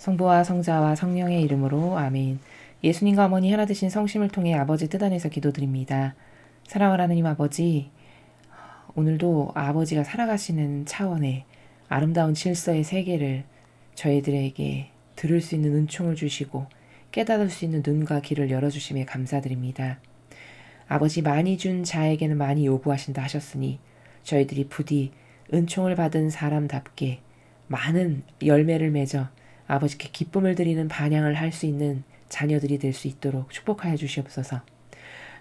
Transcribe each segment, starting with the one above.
성부와 성자와 성령의 이름으로 아멘. 예수님과 어머니 하나 되신 성심을 통해 아버지 뜻 안에서 기도드립니다. 사랑하는 하나님 아버지, 오늘도 아버지가 살아가시는 차원의 아름다운 질서의 세계를 저희들에게 들을 수 있는 은총을 주시고 깨달을 수 있는 눈과 귀를 열어주심에 감사드립니다. 아버지, 많이 준 자에게는 많이 요구하신다 하셨으니 저희들이 부디 은총을 받은 사람답게 많은 열매를 맺어 아버지께 기쁨을 드리는 반향을 할 수 있는 자녀들이 될 수 있도록 축복하여 주시옵소서.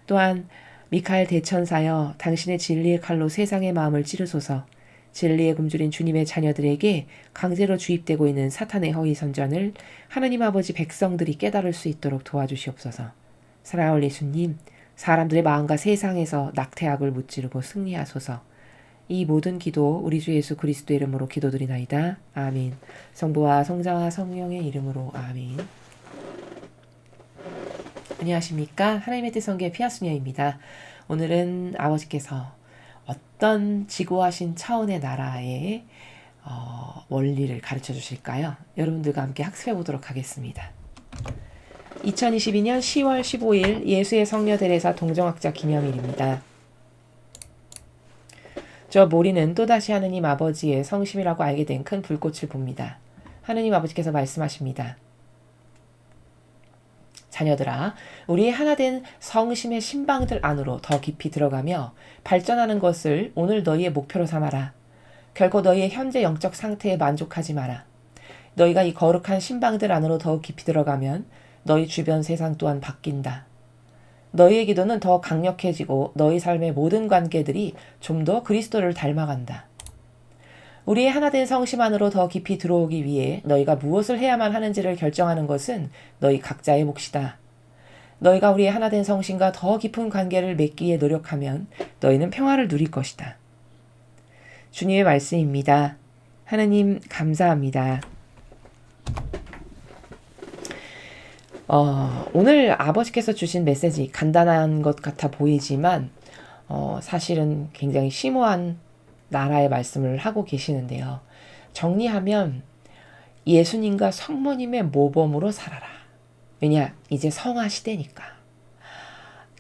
또한 미카엘 대천사여, 당신의 진리의 칼로 세상의 마음을 찌르소서. 진리의 굶주린 주님의 자녀들에게 강제로 주입되고 있는 사탄의 허위 선전을 하나님 아버지 백성들이 깨달을 수 있도록 도와주시옵소서. 사랑하는 예수님, 사람들의 마음과 세상에서 낙태악을 무찌르고 승리하소서. 이 모든 기도 우리 주 예수 그리스도의 이름으로 기도드리나이다. 아멘. 성부와 성자와 성령의 이름으로 아멘. 안녕하십니까? 하나님의 뜻 성교의 피아수녀입니다. 오늘은 아버지께서 어떤 지고하신 차원의 나라의 원리를 가르쳐 주실까요? 여러분들과 함께 학습해 보도록 하겠습니다. 2022년 10월 15일 예수의 성녀 데레사 동정학자 기념일입니다. 저 모리는 또다시 하느님 아버지의 성심이라고 알게 된 큰 불꽃을 봅니다. 하느님 아버지께서 말씀하십니다. 자녀들아, 우리의 하나된 성심의 신방들 안으로 더 깊이 들어가며 발전하는 것을 오늘 너희의 목표로 삼아라. 결코 너희의 현재 영적 상태에 만족하지 마라. 너희가 이 거룩한 신방들 안으로 더욱 깊이 들어가면 너희 주변 세상 또한 바뀐다. 너희의 기도는 더 강력해지고 너희 삶의 모든 관계들이 좀 더 그리스도를 닮아간다. 우리의 하나된 성심 안으로 더 깊이 들어오기 위해 너희가 무엇을 해야만 하는지를 결정하는 것은 너희 각자의 몫이다. 너희가 우리의 하나된 성심과 더 깊은 관계를 맺기에 노력하면 너희는 평화를 누릴 것이다. 주님의 말씀입니다. 하나님 감사합니다. 오늘 아버지께서 주신 메시지 간단한 것 같아 보이지만 사실은 굉장히 심오한 나라의 말씀을 하고 계시는데요. 정리하면 예수님과 성모님의 모범으로 살아라. 왜냐? 이제 성화 시대니까.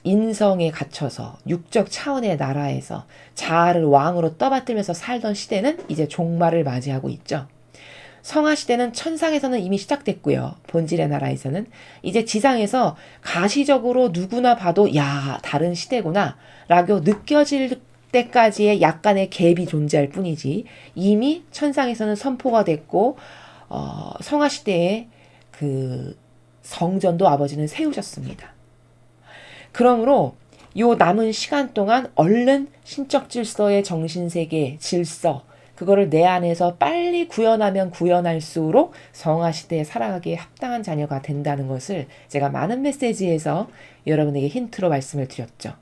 인성에 갇혀서 육적 차원의 나라에서 자아를 왕으로 떠받들면서 살던 시대는 이제 종말을 맞이하고 있죠. 성화 시대는 천상에서는 이미 시작됐고요. 본질의 나라에서는 이제 지상에서 가시적으로 누구나 봐도 야, 다른 시대구나 라고 느껴질 때까지의 약간의 갭이 존재할 뿐이지 이미 천상에서는 선포가 됐고 성화 시대의 그 성전도 아버지는 세우셨습니다. 그러므로 요 남은 시간 동안 얼른 신적 질서의 정신세계 질서 그거를 내 안에서 빨리 구현하면 구현할수록 성화 시대에 살아가기에 합당한 자녀가 된다는 것을 제가 많은 메시지에서 여러분에게 힌트로 말씀을 드렸죠.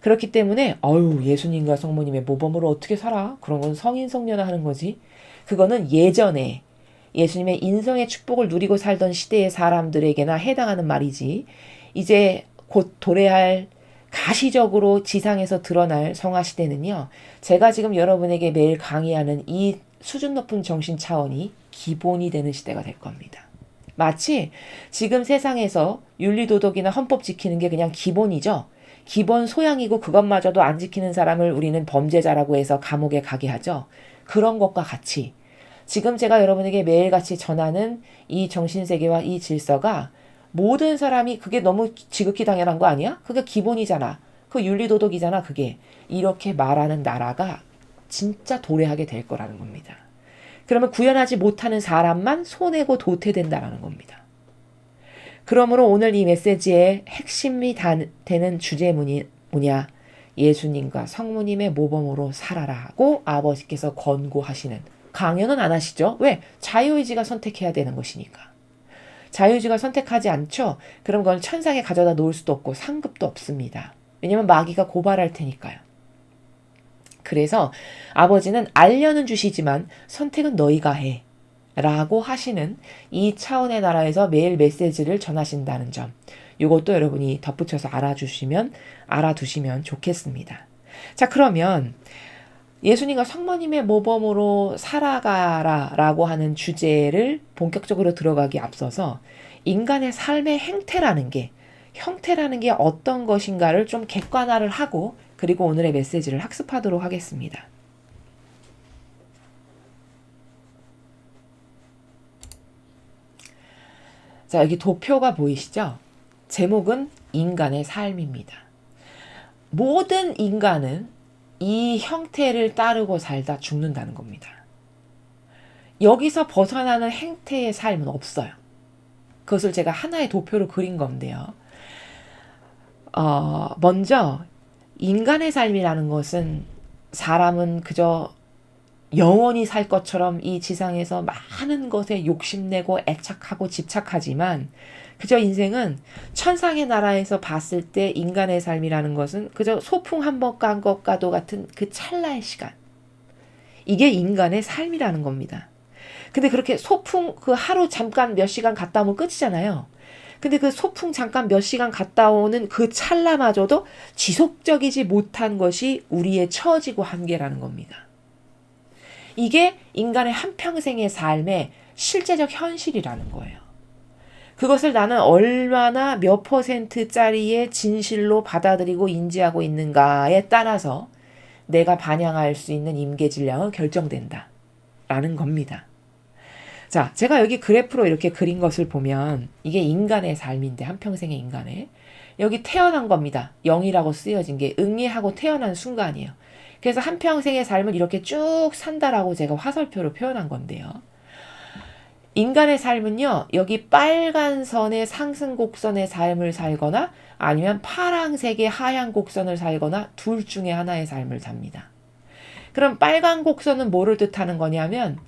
그렇기 때문에 예수님과 성모님의 모범으로 어떻게 살아? 그런 건 성인 성녀나 하는 거지. 그거는 예전에 예수님의 인성의 축복을 누리고 살던 시대의 사람들에게나 해당하는 말이지. 이제 곧 도래할 가시적으로 지상에서 드러날 성화 시대는요. 제가 지금 여러분에게 매일 강의하는 이 수준 높은 정신 차원이 기본이 되는 시대가 될 겁니다. 마치 지금 세상에서 윤리도덕이나 헌법 지키는 게 그냥 기본이죠. 기본 소양이고 그것마저도 안 지키는 사람을 우리는 범죄자라고 해서 감옥에 가게 하죠. 그런 것과 같이 지금 제가 여러분에게 매일같이 전하는 이 정신세계와 이 질서가 모든 사람이 그게 너무 지극히 당연한 거 아니야? 그게 기본이잖아. 그 윤리도덕이잖아. 그게. 이렇게 말하는 나라가 진짜 도래하게 될 거라는 겁니다. 그러면 구현하지 못하는 사람만 손해고 도태된다라는 겁니다. 그러므로 오늘 이 메시지의 핵심이 되는 주제문이 뭐냐? 예수님과 성모님의 모범으로 살아라고 아버지께서 권고하시는 강요는 안 하시죠? 왜? 자유의지가 선택해야 되는 것이니까. 자유의지가 선택하지 않죠? 그럼 그건 천상에 가져다 놓을 수도 없고 상급도 없습니다. 왜냐면 마귀가 고발할 테니까요. 그래서 아버지는 알려는 주시지만 선택은 너희가 해. 라고 하시는 이 차원의 나라에서 매일 메시지를 전하신다는 점. 이것도 여러분이 덧붙여서 알아두시면 좋겠습니다. 자, 그러면 예수님과 성모님의 모범으로 살아가라 라고 하는 주제를 본격적으로 들어가기 앞서서 인간의 삶의 형태라는 게 어떤 것인가를 좀 객관화를 하고 그리고 오늘의 메시지를 학습하도록 하겠습니다. 자, 여기 도표가 보이시죠? 제목은 인간의 삶입니다. 모든 인간은 이 형태를 따르고 살다 죽는다는 겁니다. 여기서 벗어나는 행태의 삶은 없어요. 그것을 제가 하나의 도표로 그린 건데요. 먼저 인간의 삶이라는 것은 사람은 그저 영원히 살 것처럼 이 지상에서 많은 것에 욕심내고 애착하고 집착하지만 그저 인생은 천상의 나라에서 봤을 때 인간의 삶이라는 것은 그저 소풍 한 번 간 것과도 같은 그 찰나의 시간. 이게 인간의 삶이라는 겁니다. 근데 그렇게 소풍 그 하루 잠깐 몇 시간 갔다 오면 끝이잖아요. 근데 그 소풍 잠깐 몇 시간 갔다 오는 그 찰나마저도 지속적이지 못한 것이 우리의 처지고 한계라는 겁니다. 이게 인간의 한평생의 삶의 실제적 현실이라는 거예요. 그것을 나는 얼마나 몇 %짜리의 진실로 받아들이고 인지하고 있는가에 따라서 내가 반영할 수 있는 임계질량은 결정된다. 라는 겁니다. 자, 제가 여기 그래프로 이렇게 그린 것을 보면 이게 인간의 삶인데 한평생의 인간의 여기 태어난 겁니다. 0이라고 쓰여진 게 응애하고 태어난 순간이에요. 그래서 한평생의 삶을 이렇게 쭉 산다라고 제가 화살표로 표현한 건데요. 인간의 삶은요, 여기 빨간 선의 상승 곡선의 삶을 살거나 아니면 파란색의 하향 곡선을 살거나 둘 중에 하나의 삶을 삽니다. 그럼 빨간 곡선은 뭐를 뜻하는 거냐면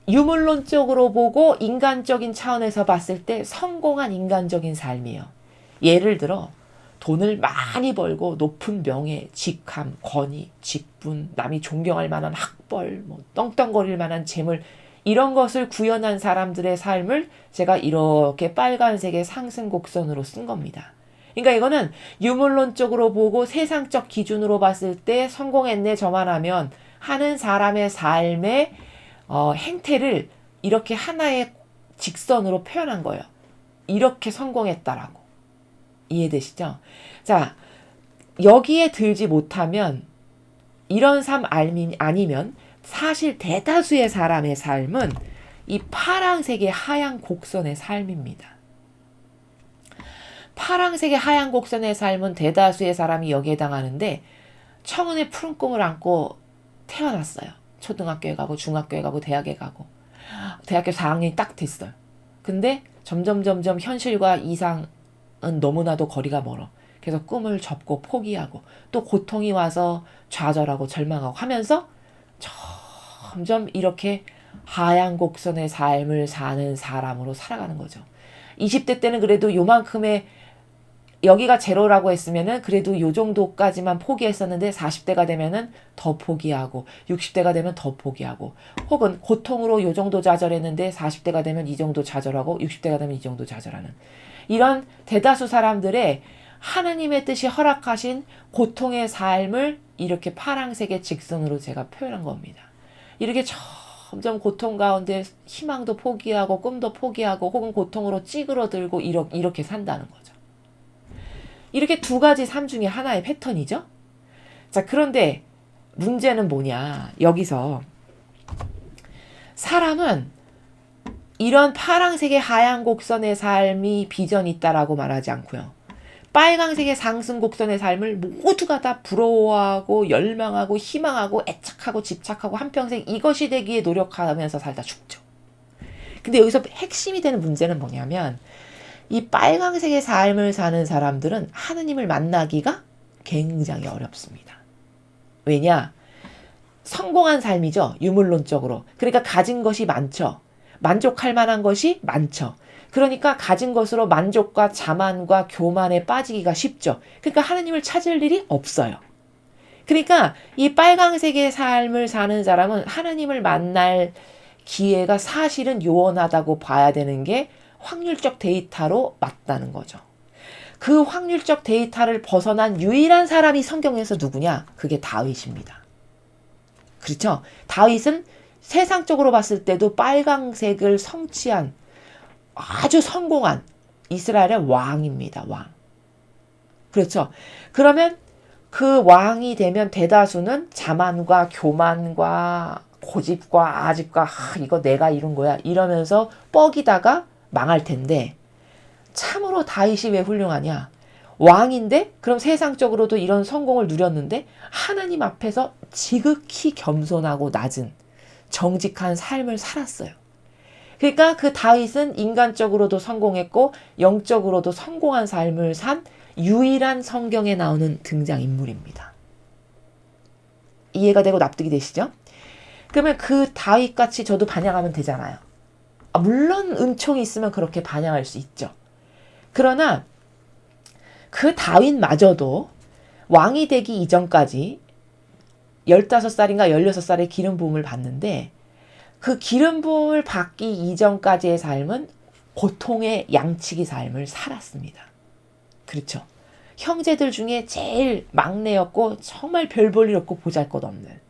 유물론적으로 보고 인간적인 차원에서 봤을 때 성공한 인간적인 삶이에요. 예를 들어 돈을 많이 벌고 높은 명예, 직함, 권위, 직분, 남이 존경할 만한 학벌, 떵떵거릴 만한 재물 이런 것을 구현한 사람들의 삶을 제가 이렇게 빨간색의 상승 곡선으로 쓴 겁니다. 그러니까 이거는 유물론적으로 보고 세상적 기준으로 봤을 때 성공했네 저만하면 하는 사람의 삶의 행태를 이렇게 하나의 직선으로 표현한 거예요. 이렇게 성공했다라고. 이해되시죠? 자, 여기에 들지 못하면 이런 삶 아니면 사실 대다수의 사람의 삶은 이 파란색의 하얀 곡선의 삶입니다. 파란색의 하얀 곡선의 삶은 대다수의 사람이 여기에 해당하는데 청운의 푸른 꿈을 안고 태어났어요. 초등학교에 가고 중학교에 가고 대학에 가고 대학교 4학년이 딱 됐어요. 근데 점점 현실과 이상은 너무나도 거리가 멀어. 그래서 꿈을 접고 포기하고 또 고통이 와서 좌절하고 절망하고 하면서 점점 이렇게 하얀 곡선의 삶을 사는 사람으로 살아가는 거죠. 20대 때는 그래도 요만큼의 여기가 제로라고 했으면은 그래도 요 정도까지만 포기했었는데 40대가 되면은 더 포기하고 60대가 되면 더 포기하고 혹은 고통으로 요 정도 좌절했는데 40대가 되면 이 정도 좌절하고 60대가 되면 이 정도 좌절하는 이런 대다수 사람들의 하나님의 뜻이 허락하신 고통의 삶을 이렇게 파란색의 직선으로 제가 표현한 겁니다. 이렇게 점점 고통 가운데 희망도 포기하고 꿈도 포기하고 혹은 고통으로 찌그러들고 이렇게 산다는 거죠. 이렇게 두 가지 삶 중에 하나의 패턴이죠. 자, 그런데 문제는 뭐냐. 여기서 사람은 이런 파란색의 하얀 곡선의 삶이 비전이 있다라고 말하지 않고요. 빨강색의 상승 곡선의 삶을 모두가 다 부러워하고 열망하고 희망하고 애착하고 집착하고 한평생 이것이 되기에 노력하면서 살다 죽죠. 근데 여기서 핵심이 되는 문제는 뭐냐면 이 빨강색의 삶을 사는 사람들은 하느님을 만나기가 굉장히 어렵습니다. 왜냐? 성공한 삶이죠. 유물론적으로. 그러니까 가진 것이 많죠. 만족할 만한 것이 많죠. 그러니까 가진 것으로 만족과 자만과 교만에 빠지기가 쉽죠. 그러니까 하느님을 찾을 일이 없어요. 그러니까 이 빨강색의 삶을 사는 사람은 하느님을 만날 기회가 사실은 요원하다고 봐야 되는 게 확률적 데이터로 맞다는 거죠. 그 확률적 데이터를 벗어난 유일한 사람이 성경에서 누구냐? 그게 다윗입니다. 그렇죠? 다윗은 세상적으로 봤을 때도 빨강색을 성취한 아주 성공한 이스라엘의 왕입니다. 왕. 그렇죠? 그러면 그 왕이 되면 대다수는 자만과 교만과 고집과 아집과 이거 내가 이룬 거야 이러면서 뻐기다가 망할 텐데 참으로 다윗이 왜 훌륭하냐? 왕인데 그럼 세상적으로도 이런 성공을 누렸는데 하나님 앞에서 지극히 겸손하고 낮은 정직한 삶을 살았어요. 그러니까 그 다윗은 인간적으로도 성공했고 영적으로도 성공한 삶을 산 유일한 성경에 나오는 등장인물입니다. 이해가 되고 납득이 되시죠? 그러면 그 다윗같이 저도 반향하면 되잖아요. 물론 은총이 있으면 그렇게 반향할 수 있죠. 그러나 그 다윗마저도 왕이 되기 이전까지 15살인가 16살의 기름 부음을 받는데 그 기름 부음을 받기 이전까지의 삶은 고통의 양치기 삶을 살았습니다. 그렇죠. 형제들 중에 제일 막내였고 정말 별 볼 일 없고 보잘것없는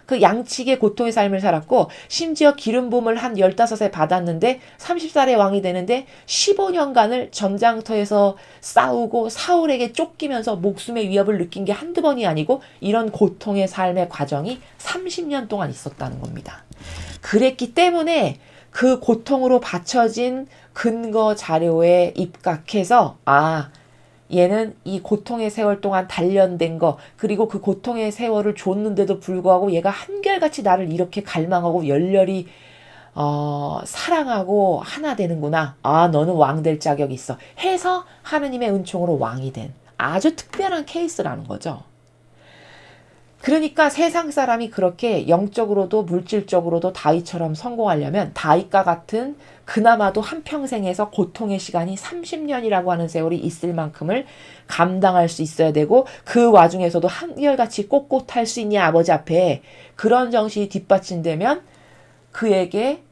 그 양치기의 고통의 삶을 살았고 심지어 기름 부음을 한 15세 받았는데 30살의 왕이 되는데 15년간을 전장터에서 싸우고 사울에게 쫓기면서 목숨의 위협을 느낀 게 한두 번이 아니고 이런 고통의 삶의 과정이 30년 동안 있었다는 겁니다. 그랬기 때문에 그 고통으로 받쳐진 근거 자료에 입각해서 얘는 이 고통의 세월 동안 단련된 거 그리고 그 고통의 세월을 줬는데도 불구하고 얘가 한결같이 나를 이렇게 갈망하고 열렬히 사랑하고 하나 되는구나. 너는 왕 될 자격이 있어. 해서 하느님의 은총으로 왕이 된 아주 특별한 케이스라는 거죠. 그러니까 세상 사람이 그렇게 영적으로도 물질적으로도 다윗처럼 성공하려면 다윗과 같은 그나마도 한평생에서 고통의 시간이 30년이라고 하는 세월이 있을 만큼을 감당할 수 있어야 되고 그 와중에서도 한결같이 꼿꼿할 수 있냐 아버지 앞에 그런 정신이 뒷받침되면 그에게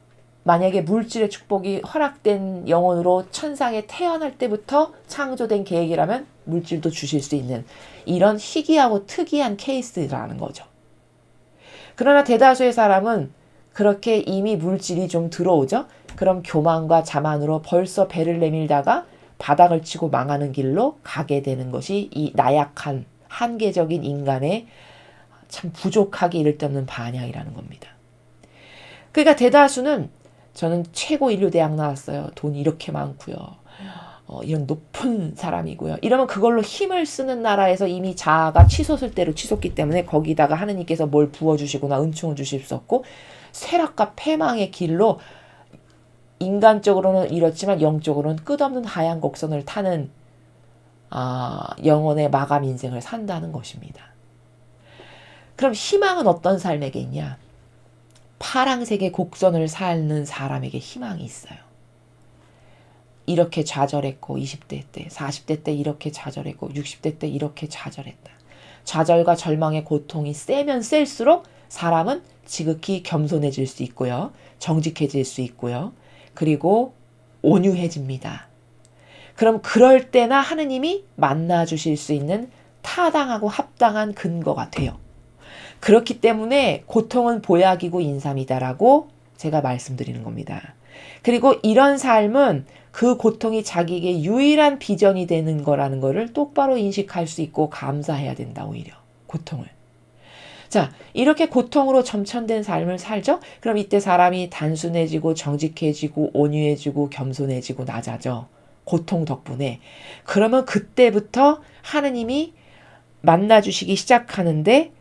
만약에 물질의 축복이 허락된 영혼으로 천상에 태어날 때부터 창조된 계획이라면 물질도 주실 수 있는 이런 희귀하고 특이한 케이스라는 거죠. 그러나 대다수의 사람은 그렇게 이미 물질이 좀 들어오죠. 그럼 교만과 자만으로 벌써 배를 내밀다가 바닥을 치고 망하는 길로 가게 되는 것이 이 나약한 한계적인 인간의 참 부족하기 이를 데 없는 반향이라는 겁니다. 그러니까 대다수는 저는 최고 인류대학 나왔어요. 돈 이렇게 많고요. 이런 높은 사람이고요. 이러면 그걸로 힘을 쓰는 나라에서 이미 자아가 치솟을 대로 치솟기 때문에 거기다가 하느님께서 뭘 부어주시거나 은총을 주실 수 없고 쇠락과 패망의 길로 인간적으로는 이렇지만 영적으로는 끝없는 하얀 곡선을 타는 영혼의 마감 인생을 산다는 것입니다. 그럼 희망은 어떤 삶에게 있냐? 파랑색의 곡선을 사는 사람에게 희망이 있어요. 이렇게 좌절했고 20대 때, 40대 때 이렇게 좌절했고 60대 때 이렇게 좌절했다. 좌절과 절망의 고통이 세면 셀수록 사람은 지극히 겸손해질 수 있고요. 정직해질 수 있고요. 그리고 온유해집니다. 그럼 그럴 때나 하느님이 만나주실 수 있는 타당하고 합당한 근거가 돼요. 그렇기 때문에 고통은 보약이고 인삼이다라고 제가 말씀드리는 겁니다. 그리고 이런 삶은 그 고통이 자기에게 유일한 비전이 되는 거라는 거를 똑바로 인식할 수 있고 감사해야 된다. 오히려 고통을. 자, 이렇게 고통으로 점천된 삶을 살죠? 그럼 이때 사람이 단순해지고 정직해지고 온유해지고 겸손해지고 낮아져. 고통 덕분에. 그러면 그때부터 하느님이 만나주시기 시작하는데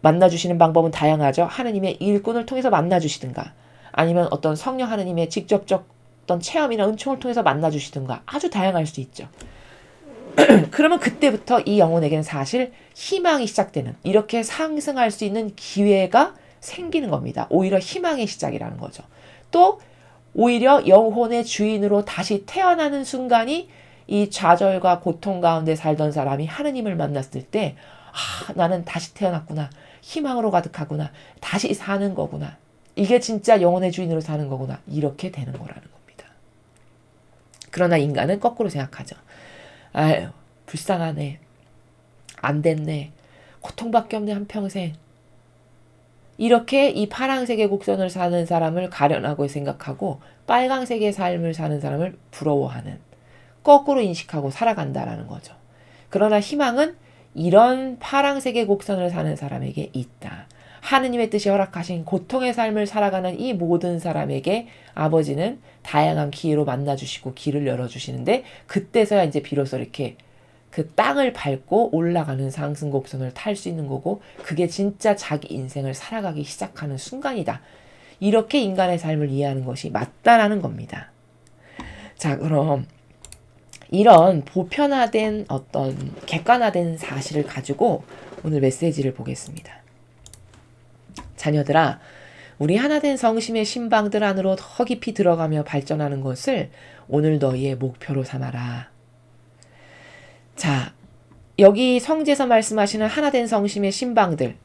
만나주시는 방법은 다양하죠. 하느님의 일꾼을 통해서 만나주시든가 아니면 어떤 성령 하느님의 직접적 어떤 체험이나 은총을 통해서 만나주시든가 아주 다양할 수 있죠. 그러면 그때부터 이 영혼에게는 사실 희망이 시작되는 이렇게 상승할 수 있는 기회가 생기는 겁니다. 오히려 희망의 시작이라는 거죠. 또 오히려 영혼의 주인으로 다시 태어나는 순간이 이 좌절과 고통 가운데 살던 사람이 하느님을 만났을 때 나는 다시 태어났구나. 희망으로 가득하구나. 다시 사는 거구나. 이게 진짜 영혼의 주인으로 사는 거구나. 이렇게 되는 거라는 겁니다. 그러나 인간은 거꾸로 생각하죠. 아유, 불쌍하네. 안 됐네. 고통밖에 없네, 한평생. 이렇게 이 파란색의 곡선을 사는 사람을 가련하고 생각하고 빨강색의 삶을 사는 사람을 부러워하는, 거꾸로 인식하고 살아간다라는 거죠. 그러나 희망은 이런 파란색의 곡선을 사는 사람에게 있다. 하느님의 뜻이 허락하신 고통의 삶을 살아가는 이 모든 사람에게 아버지는 다양한 기회로 만나주시고 길을 열어주시는데, 그때서야 이제 비로소 이렇게 그 땅을 밟고 올라가는 상승곡선을 탈 수 있는 거고, 그게 진짜 자기 인생을 살아가기 시작하는 순간이다. 이렇게 인간의 삶을 이해하는 것이 맞다라는 겁니다. 자, 그럼 이런 보편화된 어떤 객관화된 사실을 가지고 오늘 메시지를 보겠습니다. 자녀들아, 우리 하나된 성심의 신방들 안으로 더 깊이 들어가며 발전하는 것을 오늘 너희의 목표로 삼아라. 자, 여기 성제에서 말씀하시는 하나된 성심의 신방들,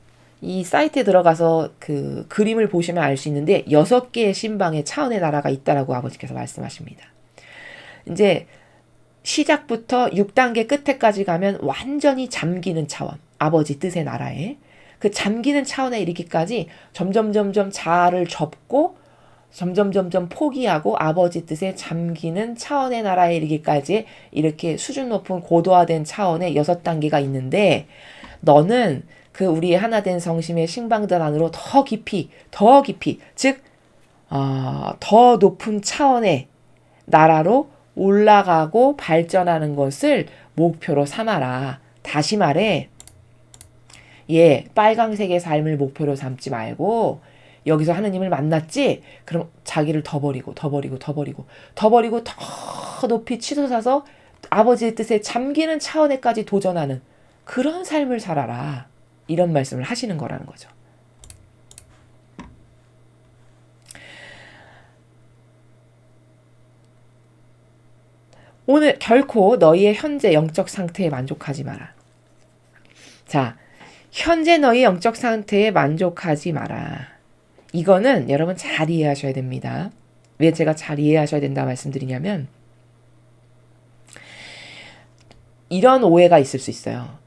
이 사이트에 들어가서 그 그림을 보시면 알 수 있는데 6개의 신방의 차원의 나라가 있다라고 아버지께서 말씀하십니다. 이제 시작부터 6단계 끝에까지 가면 완전히 잠기는 차원, 아버지 뜻의 나라에 그 잠기는 차원에 이르기까지 점점 자아를 접고 점점 포기하고 아버지 뜻에 잠기는 차원의 나라에 이르기까지 이렇게 수준 높은 고도화된 차원의 6단계가 있는데, 너는 그 우리의 하나된 성심의 신방들 안으로 더 깊이 즉 더 높은 차원의 나라로 올라가고 발전하는 것을 목표로 삼아라. 다시 말해, 빨강색의 삶을 목표로 삼지 말고, 여기서 하느님을 만났지? 그럼 자기를 더 버리고 더 높이 치솟아서 아버지의 뜻에 잠기는 차원에까지 도전하는 그런 삶을 살아라. 이런 말씀을 하시는 거라는 거죠. 오늘 결코 너희의 현재 영적 상태에 만족하지 마라. 자, 현재 너희 영적 상태에 만족하지 마라. 이거는 여러분 잘 이해하셔야 됩니다. 왜 제가 잘 이해하셔야 된다 말씀드리냐면, 이런 오해가 있을 수 있어요.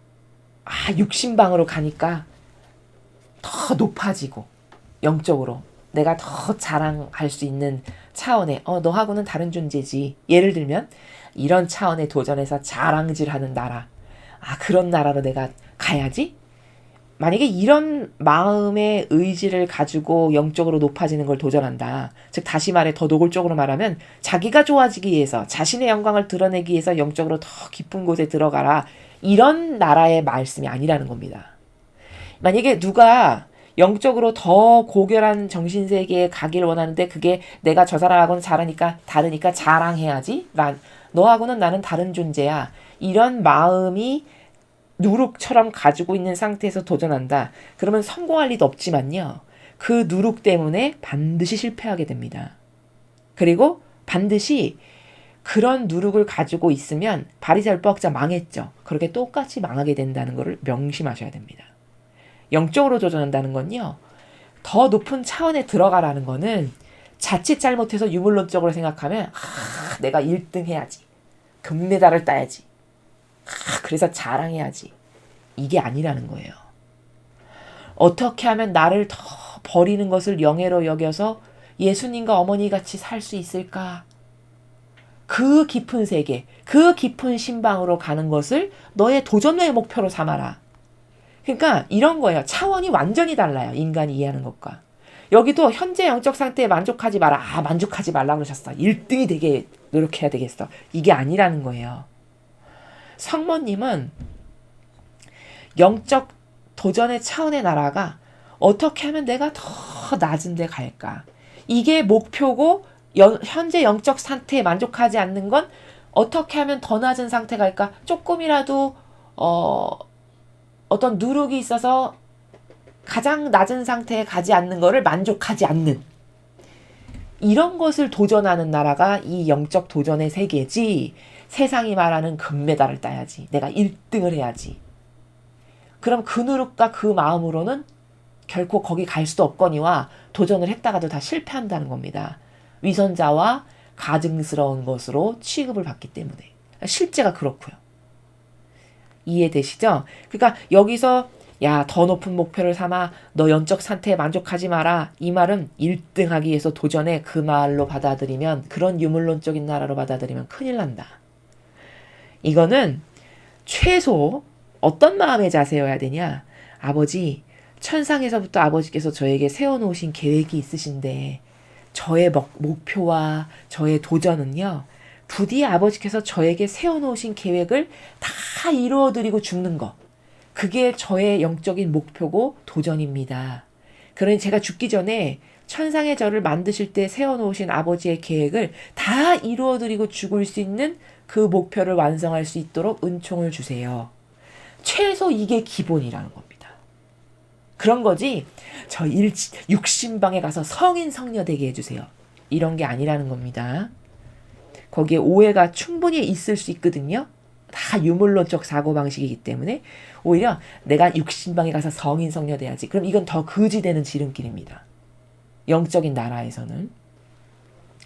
육신방으로 가니까 더 높아지고 영적으로 내가 더 자랑할 수 있는 차원에 너하고는 다른 존재지. 예를 들면 이런 차원에 도전해서 자랑질하는 나라, 그런 나라로 내가 가야지. 만약에 이런 마음의 의지를 가지고 영적으로 높아지는 걸 도전한다. 즉 다시 말해 더 노골적으로 말하면 자기가 좋아지기 위해서, 자신의 영광을 드러내기 위해서 영적으로 더 깊은 곳에 들어가라. 이런 나라의 말씀이 아니라는 겁니다. 만약에 누가 영적으로 더 고결한 정신세계에 가기를 원하는데 그게 내가 저 사람하고는 다르니까 자랑해야지. 너하고는 나는 다른 존재야. 이런 마음이 누룩처럼 가지고 있는 상태에서 도전한다. 그러면 성공할 리도 없지만요. 그 누룩 때문에 반드시 실패하게 됩니다. 그리고 반드시 그런 누룩을 가지고 있으면 바리새인 율법학자 망했죠. 그렇게 똑같이 망하게 된다는 것을 명심하셔야 됩니다. 영적으로 도전한다는 건요. 더 높은 차원에 들어가라는 거는 자칫 잘못해서 유물론적으로 생각하면 내가 1등 해야지. 금메달을 따야지. 그래서 자랑해야지. 이게 아니라는 거예요. 어떻게 하면 나를 더 버리는 것을 영예로 여겨서 예수님과 어머니 같이 살 수 있을까? 그 깊은 세계, 그 깊은 신방으로 가는 것을 너의 도전의 목표로 삼아라. 그러니까 이런 거예요. 차원이 완전히 달라요. 인간이 이해하는 것과. 여기도 현재 영적 상태에 만족하지 마라. 만족하지 말라고 그러셨어. 1등이 되게 노력해야 되겠어. 이게 아니라는 거예요. 성모님은 영적 도전의 차원의 나라가 어떻게 하면 내가 더 낮은 데 갈까? 이게 목표고, 현재 영적 상태에 만족하지 않는 건 어떻게 하면 더 낮은 상태 갈까? 조금이라도 어떤 누룩이 있어서 가장 낮은 상태에 가지 않는 거를 만족하지 않는, 이런 것을 도전하는 나라가 이 영적 도전의 세계지. 세상이 말하는 금메달을 따야지. 내가 1등을 해야지. 그럼 그 누룩과 그 마음으로는 결코 거기 갈 수도 없거니와 도전을 했다가도 다 실패한다는 겁니다. 위선자와 가증스러운 것으로 취급을 받기 때문에. 실제가 그렇고요. 이해되시죠? 그러니까 여기서 야, 더 높은 목표를 삼아 너 영적 상태에 만족하지 마라. 이 말은 1등 하기 위해서 도전해. 그 말로 받아들이면, 그런 유물론적인 나라로 받아들이면 큰일 난다. 이거는 최소 어떤 마음의 자세여야 되냐? 아버지, 천상에서부터 아버지께서 저에게 세워놓으신 계획이 있으신데 저의 목표와 저의 도전은요, 부디 아버지께서 저에게 세워놓으신 계획을 다 이루어드리고 죽는 것. 그게 저의 영적인 목표고 도전입니다. 그러니 제가 죽기 전에 천상의 저를 만드실 때 세워놓으신 아버지의 계획을 다 이루어드리고 죽을 수 있는 그 목표를 완성할 수 있도록 은총을 주세요. 최소 이게 기본이라는 겁니다. 그런 거지, 육신방에 가서 성인 성녀 되게 해주세요. 이런 게 아니라는 겁니다. 거기에 오해가 충분히 있을 수 있거든요. 다 유물론적 사고방식이기 때문에 오히려 내가 육신방에 가서 성인 성녀 돼야지. 그럼 이건 더 거지되는 지름길입니다. 영적인 나라에서는.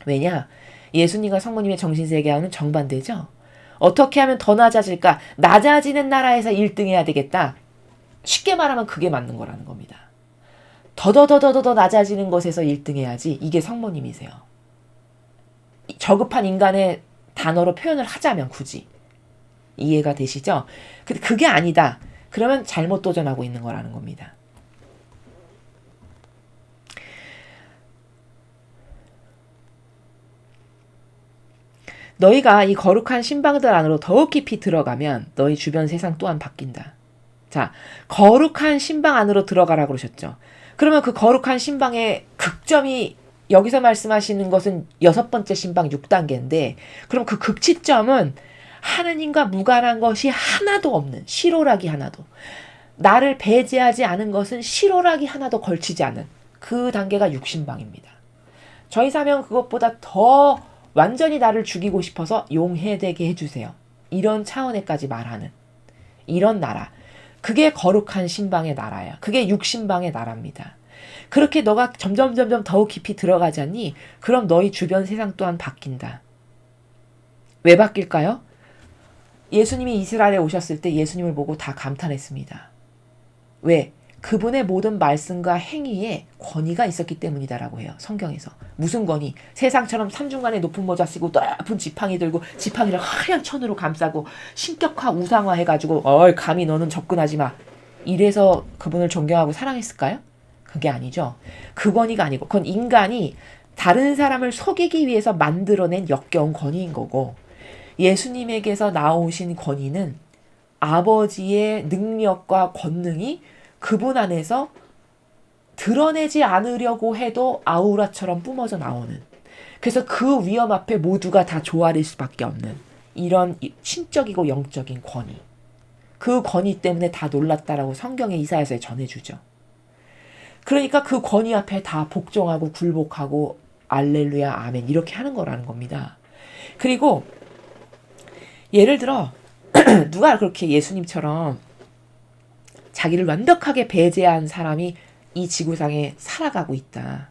왜냐? 예수님과 성모님의 정신세계와는 정반대죠. 어떻게 하면 더 낮아질까? 낮아지는 나라에서 1등 해야 되겠다. 쉽게 말하면 그게 맞는 거라는 겁니다. 더더더더더 낮아지는 것에서 1등 해야지. 이게 성모님이세요. 저급한 인간의 단어로 표현을 하자면 굳이. 이해가 되시죠? 근데 그게 아니다. 그러면 잘못 도전하고 있는 거라는 겁니다. 너희가 이 거룩한 신방들 안으로 더욱 깊이 들어가면 너희 주변 세상 또한 바뀐다. 자, 거룩한 신방 안으로 들어가라 그러셨죠. 그러면 그 거룩한 신방의 극점이 여기서 말씀하시는 것은 6번째 신방 6단계인데, 그럼 그 극치점은 하느님과 무관한 것이 하나도 없는, 실오락이 하나도, 나를 배제하지 않은 것은 실오락이 하나도 걸치지 않은 그 단계가 육신방입니다. 저희 사명은 그것보다 더 완전히 나를 죽이고 싶어서 용해되게 해주세요. 이런 차원에까지 말하는 이런 나라. 그게 거룩한 신방의 나라야. 그게 육신방의 나라입니다. 그렇게 너가 점점 더욱 깊이 들어가자니 그럼 너희 주변 세상 또한 바뀐다. 왜 바뀔까요? 예수님이 이스라엘에 오셨을 때 예수님을 보고 다 감탄했습니다. 왜? 그분의 모든 말씀과 행위에 권위가 있었기 때문이다라고 해요. 성경에서. 무슨 권위? 세상처럼 삼중간에 높은 모자 쓰고 높은 지팡이 들고 지팡이를 하얀 천으로 감싸고 신격화 우상화 해가지고 감히 너는 접근하지 마. 이래서 그분을 존경하고 사랑했을까요? 그게 아니죠. 그 권위가 아니고 그건 인간이 다른 사람을 속이기 위해서 만들어낸 역겨운 권위인 거고, 예수님에게서 나오신 권위는 아버지의 능력과 권능이 그분 안에서 드러내지 않으려고 해도 아우라처럼 뿜어져 나오는, 그래서 그 위험 앞에 모두가 다 조아릴 수밖에 없는 이런 신적이고 영적인 권위. 그 권위 때문에 다 놀랐다라고 성경의 이사야서에 전해주죠. 그러니까 그 권위 앞에 다 복종하고 굴복하고 알렐루야 아멘 이렇게 하는 거라는 겁니다. 그리고 예를 들어 누가 그렇게 예수님처럼 자기를 완벽하게 배제한 사람이 이 지구상에 살아가고 있다.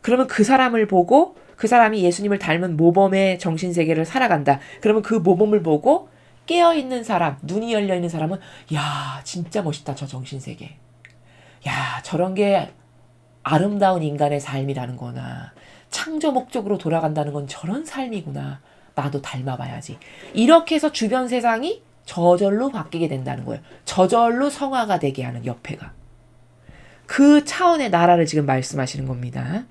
그러면 그 사람을 보고 그 사람이 예수님을 닮은 모범의 정신세계를 살아간다. 그러면 그 모범을 보고 깨어있는 사람, 눈이 열려있는 사람은 야, 진짜 멋있다, 저 정신세계. 야, 저런 게 아름다운 인간의 삶이라는 거나 창조 목적으로 돌아간다는 건 저런 삶이구나. 나도 닮아봐야지. 이렇게 해서 주변 세상이 저절로 바뀌게 된다는 거예요. 저절로 성화가 되게 하는 옆에가. 그 차원의 나라를 지금 말씀하시는 겁니다.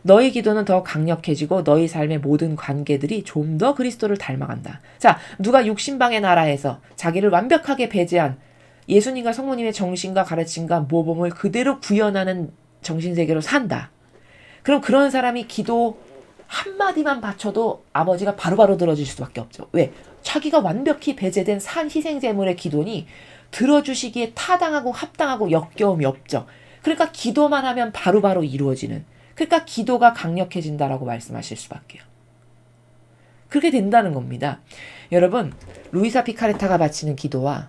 너희 기도는 더 강력해지고 너희 삶의 모든 관계들이 좀 더 그리스도를 닮아간다. 자, 누가 육신방의 나라에서 자기를 완벽하게 배제한 예수님과 성모님의 정신과 가르침과 모범을 그대로 구현하는 정신세계로 산다. 그럼 그런 사람이 기도 한마디만 바쳐도 아버지가 바로바로 들어줄 수밖에 없죠. 왜? 자기가 완벽히 배제된 산 희생제물의 기도니 들어주시기에 타당하고 합당하고 역겨움이 없죠. 그러니까 기도만 하면 바로바로 이루어지는, 그러니까 기도가 강력해진다라고 말씀하실 수밖에요. 그렇게 된다는 겁니다. 여러분, 루이사 피카레타가 바치는 기도와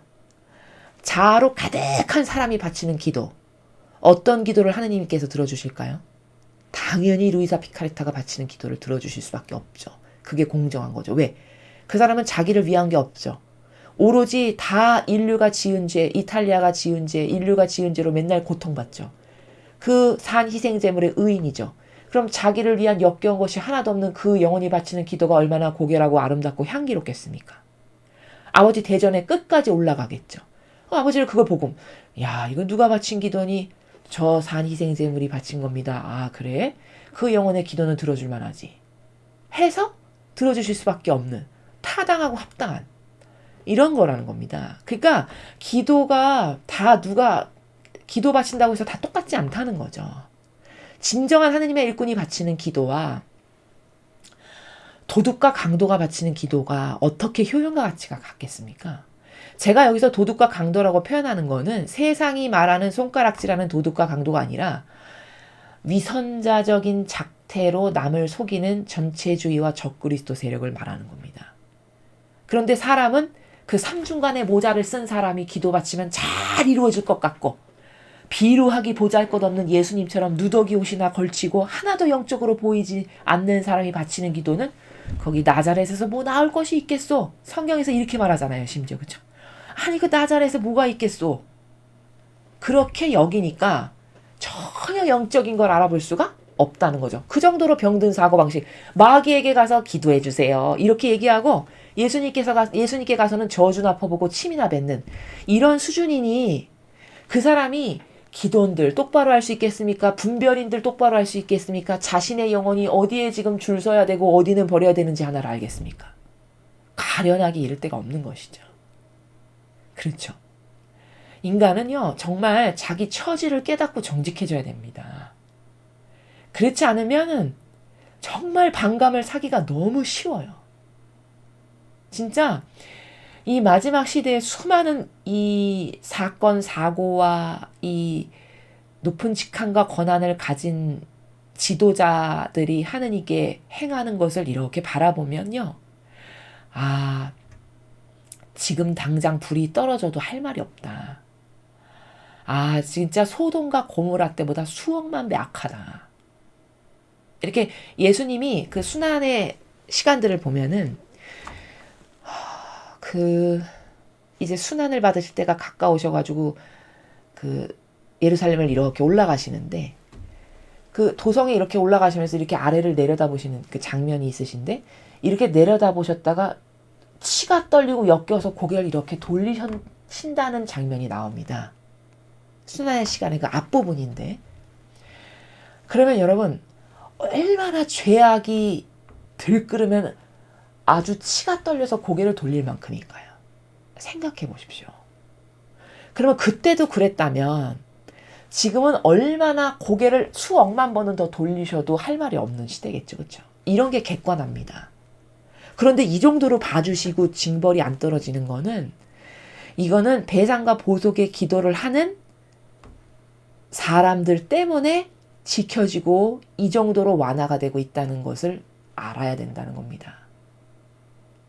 자아로 가득한 사람이 바치는 기도, 어떤 기도를 하느님께서 들어주실까요? 당연히 루이사 피카레타가 바치는 기도를 들어주실 수밖에 없죠. 그게 공정한 거죠. 왜? 그 사람은 자기를 위한 게 없죠. 오로지 다 인류가 지은 죄, 이탈리아가 지은 죄, 인류가 지은 죄로 맨날 고통받죠. 그 산 희생제물의 의인이죠. 그럼 자기를 위한 역겨운 것이 하나도 없는 그 영혼이 바치는 기도가 얼마나 고결하고 아름답고 향기롭겠습니까? 아버지 대전에 끝까지 올라가겠죠. 아버지를 그걸 보고 야 이거 누가 바친 기도니? 저 산 희생제물이 바친 겁니다. 아 그래? 그 영혼의 기도는 들어줄 만하지. 해서 들어주실 수밖에 없는 타당하고 합당한 이런 거라는 겁니다. 그러니까 기도가 다 누가 기도 바친다고 해서 다 똑같지 않다는 거죠. 진정한 하느님의 일꾼이 바치는 기도와 도둑과 강도가 바치는 기도가 어떻게 효용과 가치가 같겠습니까? 제가 여기서 도둑과 강도라고 표현하는 거는 세상이 말하는 손가락질하는 도둑과 강도가 아니라 위선자적인 작태로 남을 속이는 전체주의와 적그리스도 세력을 말하는 겁니다. 그런데 사람은 그 삼중간의 모자를 쓴 사람이 기도 바치면 잘 이루어질 것 같고 비루하기 보잘것없는 예수님처럼 누더기 옷이나 걸치고 하나도 영적으로 보이지 않는 사람이 바치는 기도는 거기 나자렛에서 뭐 나올 것이 있겠소. 성경에서 이렇게 말하잖아요. 심지어 그렇죠? 아니 그 나자렛에 뭐가 있겠소. 그렇게 여기니까 전혀 영적인 걸 알아볼 수가 없다는 거죠. 그 정도로 병든 사고방식. 마귀에게 가서 기도해 주세요. 이렇게 얘기하고 예수님께 가서는 저주나 퍼보고 침이나 뱉는 이런 수준이니 그 사람이 기도인들 똑바로 할 수 있겠습니까? 분별인들 똑바로 할 수 있겠습니까? 자신의 영혼이 어디에 지금 줄 서야 되고 어디는 버려야 되는지 하나를 알겠습니까? 가련하게 이를 데가 없는 것이죠. 그렇죠. 인간은요 정말 자기 처지를 깨닫고 정직해져야 됩니다. 그렇지 않으면 정말 반감을 사기가 너무 쉬워요. 진짜 이 마지막 시대에 수많은 이 사건 사고와 이 높은 직함과 권한을 가진 지도자들이 하느님께 행하는 것을 이렇게 바라보면요. 아, 지금 당장 불이 떨어져도 할 말이 없다. 아, 진짜 소돔과 고모라 때보다 수억만 배 악하다. 이렇게 예수님이 그 순환의 시간들을 보면은 이제 순환을 받으실 때가 가까우셔가지고 그 예루살렘을 이렇게 올라가시는데 그 도성에 이렇게 올라가시면서 이렇게 아래를 내려다보시는 그 장면이 있으신데 이렇게 내려다보셨다가 치가 떨리고 역겨워서 고개를 이렇게 돌리신다는 장면이 나옵니다. 순환의 시간의 그 앞부분인데 그러면 여러분 얼마나 죄악이 들끓으면 아주 치가 떨려서 고개를 돌릴 만큼일까요? 생각해 보십시오. 그러면 그때도 그랬다면 지금은 얼마나 고개를 수억만 번은 더 돌리셔도 할 말이 없는 시대겠죠. 그렇죠? 이런 게 객관합니다. 그런데 이 정도로 봐주시고 징벌이 안 떨어지는 거는 이거는 배상과 보속의 기도를 하는 사람들 때문에 지켜지고 이 정도로 완화가 되고 있다는 것을 알아야 된다는 겁니다.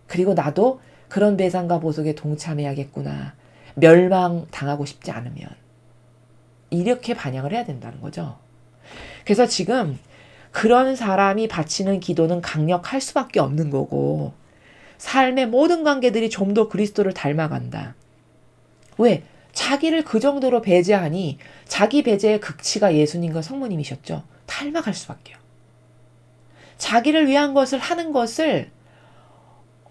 그리고 나도 그런 배상과 보속에 동참해야겠구나. 멸망당하고 싶지 않으면. 이렇게 반영을 해야 된다는 거죠. 그래서 지금 그런 사람이 바치는 기도는 강력할 수밖에 없는 거고 삶의 모든 관계들이 좀 더 그리스도를 닮아간다. 왜? 자기를 그 정도로 배제하니 자기 배제의 극치가 예수님과 성모님이셨죠. 닮아갈 수밖에요. 자기를 위한 것을 하는 것을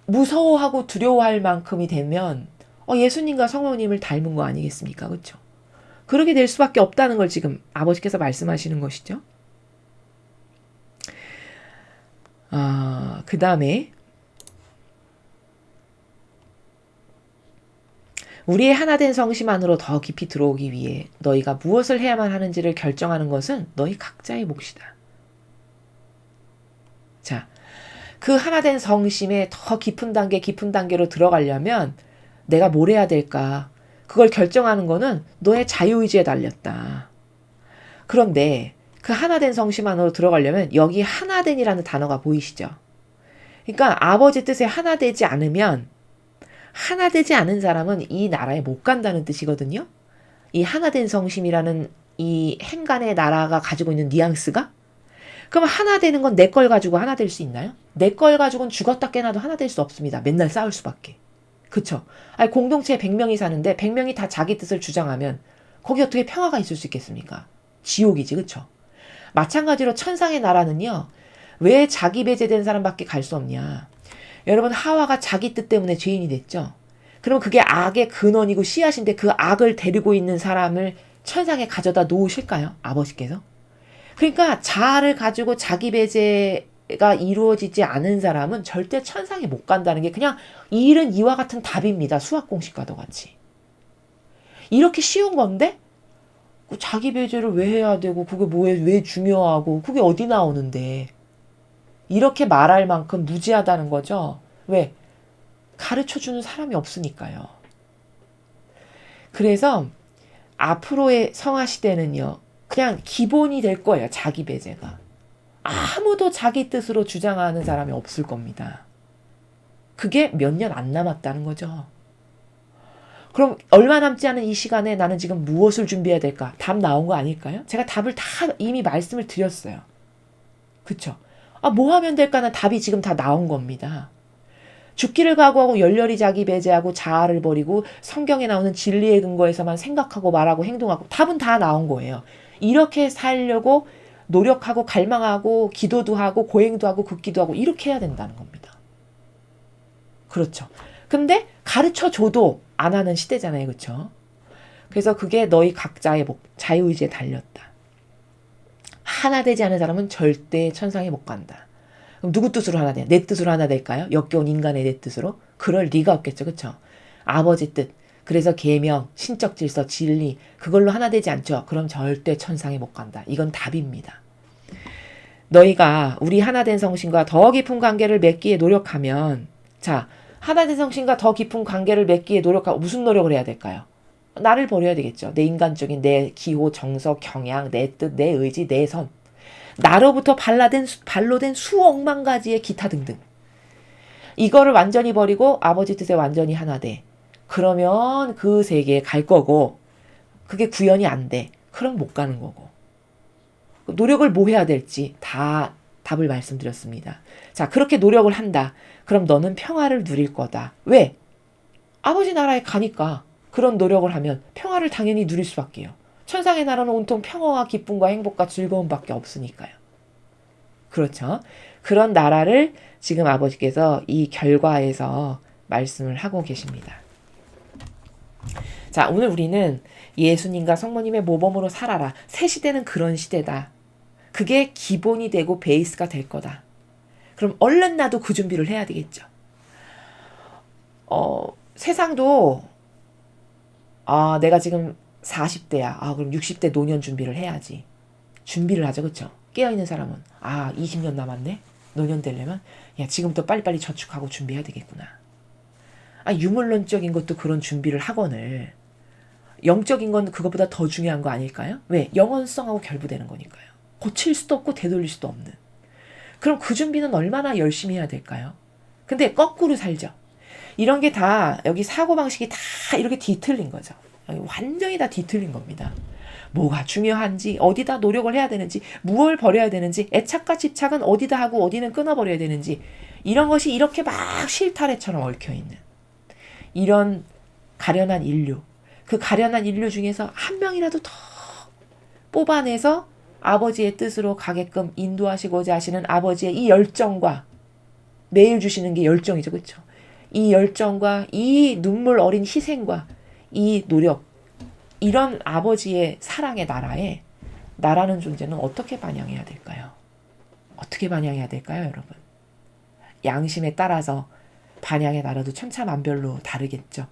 무서워하고 두려워할 만큼이 되면 예수님과 성모님을 닮은 거 아니겠습니까? 그렇죠? 그렇게 될 수밖에 없다는 걸 지금 아버지께서 말씀하시는 것이죠. 그 다음에 우리의 하나된 성심 안으로 더 깊이 들어오기 위해 너희가 무엇을 해야만 하는지를 결정하는 것은 너희 각자의 몫이다. 자, 그 하나된 성심에 더 깊은 단계로 들어가려면 내가 뭘 해야 될까? 그걸 결정하는 거는 너의 자유의지에 달렸다. 그런데 그 하나된 성심 안으로 들어가려면 여기 하나된이라는 단어가 보이시죠? 그러니까 아버지 뜻에 하나되지 않으면 하나되지 않은 사람은 이 나라에 못 간다는 뜻이거든요. 이 하나된 성심이라는 이 행간의 나라가 가지고 있는 뉘앙스가 그럼 하나 되는 건 내 걸 가지고 하나 될 수 있나요? 내 걸 가지고는 죽었다 깨나도 하나 될 수 없습니다. 맨날 싸울 수밖에. 그쵸? 아니, 공동체에 100명이 사는데 100명이 다 자기 뜻을 주장하면 거기 어떻게 평화가 있을 수 있겠습니까? 지옥이지, 그쵸? 마찬가지로 천상의 나라는요, 왜 자기 배제된 사람밖에 갈 수 없냐? 여러분, 하와가 자기 뜻 때문에 죄인이 됐죠? 그럼 그게 악의 근원이고 씨앗인데 그 악을 데리고 있는 사람을 천상에 가져다 놓으실까요? 아버지께서? 그러니까 자아를 가지고 자기 배제가 이루어지지 않은 사람은 절대 천상에 못 간다는 게 그냥 이 일은 이와 같은 답입니다. 수학 공식과도 같이. 이렇게 쉬운 건데 자기 배제를 왜 해야 되고 그게 뭐에 왜 중요하고 그게 어디 나오는데 이렇게 말할 만큼 무지하다는 거죠. 왜? 가르쳐주는 사람이 없으니까요. 그래서 앞으로의 성화 시대는요. 그냥 기본이 될 거예요. 자기 배제가. 아무도 자기 뜻으로 주장하는 사람이 없을 겁니다. 그게 몇 년 안 남았다는 거죠. 그럼 얼마 남지 않은 이 시간에 나는 지금 무엇을 준비해야 될까? 답 나온 거 아닐까요? 제가 답을 다 이미 말씀을 드렸어요. 그쵸? 뭐 하면 될까는 답이 지금 다 나온 겁니다. 죽기를 각오하고 열렬히 자기 배제하고 자아를 버리고 성경에 나오는 진리의 근거에서만 생각하고 말하고 행동하고 답은 다 나온 거예요. 이렇게 살려고 노력하고 갈망하고 기도도 하고 고행도 하고 긋기도 하고 이렇게 해야 된다는 겁니다. 그렇죠. 근데 가르쳐줘도 안 하는 시대잖아요. 그렇죠? 그래서 그게 너희 각자의 자유의지에 달렸다. 하나 되지 않은 사람은 절대 천상에 못 간다. 그럼 누구 뜻으로 하나 돼? 내 뜻으로 하나 될까요? 역겨운 인간의 내 뜻으로? 그럴 리가 없겠죠. 그렇죠? 아버지 뜻. 그래서 계명, 신적 질서, 진리 그걸로 하나 되지 않죠. 그럼 절대 천상에 못 간다. 이건 답입니다. 너희가 우리 하나된 성신과 더 깊은 관계를 맺기에 노력하면 자, 하나된 성신과 더 깊은 관계를 맺기에 노력하고 무슨 노력을 해야 될까요? 나를 버려야 되겠죠. 내 인간적인 내 기호, 정서, 경향, 내 뜻, 내 의지, 내 선. 나로부터 발로 된 수억만 가지의 기타 등등. 이거를 완전히 버리고 아버지 뜻에 완전히 하나 돼. 그러면 그 세계에 갈 거고 그게 구현이 안 돼. 그럼 못 가는 거고. 노력을 뭐 해야 될지 다 답을 말씀드렸습니다. 자, 그렇게 노력을 한다. 그럼 너는 평화를 누릴 거다. 왜? 아버지 나라에 가니까 그런 노력을 하면 평화를 당연히 누릴 수밖에요. 천상의 나라는 온통 평화와 기쁨과 행복과 즐거움밖에 없으니까요. 그렇죠? 그런 나라를 지금 아버지께서 이 결과에서 말씀을 하고 계십니다. 자, 오늘 우리는 예수님과 성모님의 모범으로 살아라. 새 시대는 그런 시대다. 그게 기본이 되고 베이스가 될 거다. 그럼 얼른 나도 그 준비를 해야 되겠죠. 세상도 내가 지금 40대야. 그럼 60대 노년 준비를 해야지. 준비를 하죠. 그렇죠? 깨어있는 사람은 20년 남았네? 노년 되려면 야 지금부터 빨리빨리 저축하고 준비해야 되겠구나. 유물론적인 것도 그런 준비를 하거늘 영적인 건 그것보다 더 중요한 거 아닐까요? 왜? 영원성하고 결부되는 거니까요. 고칠 수도 없고 되돌릴 수도 없는. 그럼 그 준비는 얼마나 열심히 해야 될까요? 근데 거꾸로 살죠. 이런 게 다 여기 사고방식이 다 이렇게 뒤틀린 거죠. 완전히 다 뒤틀린 겁니다. 뭐가 중요한지 어디다 노력을 해야 되는지 무엇을 버려야 되는지 애착과 집착은 어디다 하고 어디는 끊어버려야 되는지 이런 것이 이렇게 막 실타래처럼 얽혀있는 이런 가련한 인류. 그 가련한 인류 중에서 한 명이라도 더 뽑아내서 아버지의 뜻으로 가게끔 인도하시고자 하시는 아버지의 이 열정과 매일 주시는 게 열정이죠. 그렇죠? 이 열정과 이 눈물 어린 희생과 이 노력 이런 아버지의 사랑의 나라에 나라는 존재는 어떻게 반영해야 될까요? 어떻게 반영해야 될까요, 여러분? 양심에 따라서 반영의 나라도 천차만별로 다르겠죠.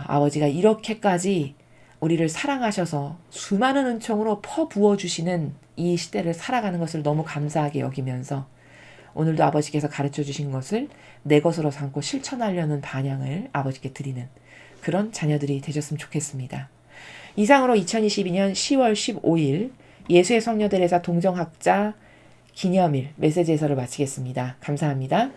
아버지가 이렇게까지 우리를 사랑하셔서 수많은 은총으로 퍼부어주시는 이 시대를 살아가는 것을 너무 감사하게 여기면서 오늘도 아버지께서 가르쳐 주신 것을 내 것으로 삼고 실천하려는 반향을 아버지께 드리는 그런 자녀들이 되셨으면 좋겠습니다. 이상으로 2022년 10월 15일 예수의 성녀 데레사 동정학자 기념일 메시지 해설을 마치겠습니다. 감사합니다.